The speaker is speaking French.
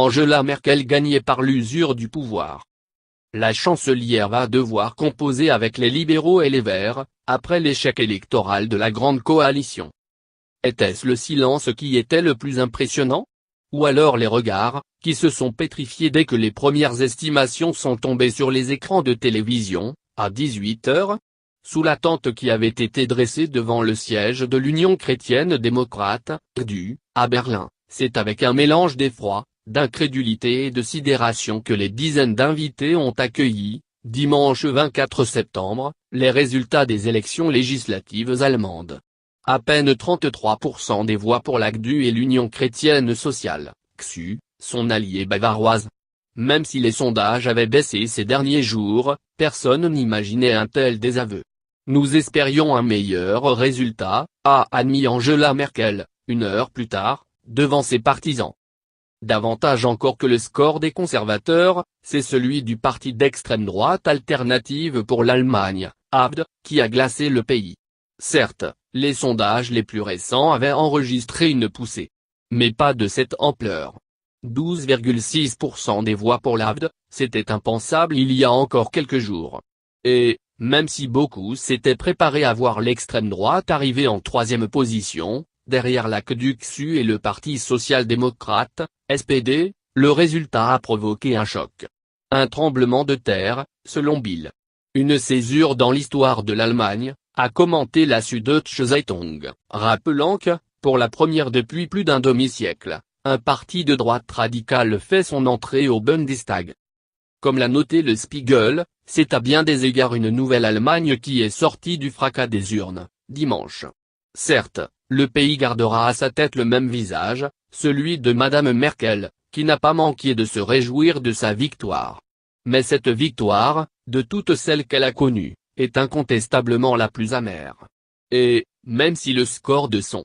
Angela Merkel gagnait par l'usure du pouvoir. La chancelière va devoir composer avec les libéraux et les Verts, après l'échec électoral de la grande coalition. Était-ce le silence qui était le plus impressionnant? Ou alors les regards, qui se sont pétrifiés dès que les premières estimations sont tombées sur les écrans de télévision, à 18 h? Sous la tente qui avait été dressée devant le siège de l'Union chrétienne-démocrate, RDU, à Berlin, c'est avec un mélange d'effroi, d'incrédulité et de sidération que les dizaines d'invités ont accueilli, dimanche 24 septembre, les résultats des élections législatives allemandes. À peine 33% des voix pour la CDU et l'Union chrétienne sociale, CSU, son alliée bavaroise. Même si les sondages avaient baissé ces derniers jours, personne n'imaginait un tel désaveu. Nous espérions un meilleur résultat, a admis Angela Merkel, une heure plus tard, devant ses partisans. Davantage encore que le score des conservateurs, c'est celui du parti d'extrême droite Alternative pour l'Allemagne, AfD, qui a glacé le pays. Certes, les sondages les plus récents avaient enregistré une poussée. Mais pas de cette ampleur. 12,6% des voix pour l'AfD, c'était impensable il y a encore quelques jours. Et, même si beaucoup s'étaient préparés à voir l'extrême droite arriver en troisième position, derrière la CDU-CSU et le Parti social-démocrate, SPD, le résultat a provoqué un choc. Un tremblement de terre, selon Bill. Une césure dans l'histoire de l'Allemagne, a commenté la Süddeutsche Zeitung, rappelant que, pour la première depuis plus d'un demi-siècle, un parti de droite radicale fait son entrée au Bundestag. Comme l'a noté le Spiegel, c'est à bien des égards une nouvelle Allemagne qui est sortie du fracas des urnes, dimanche. Certes, le pays gardera à sa tête le même visage, celui de Madame Merkel, qui n'a pas manqué de se réjouir de sa victoire. Mais cette victoire, de toutes celles qu'elle a connues, est incontestablement la plus amère. Et, même si le score de son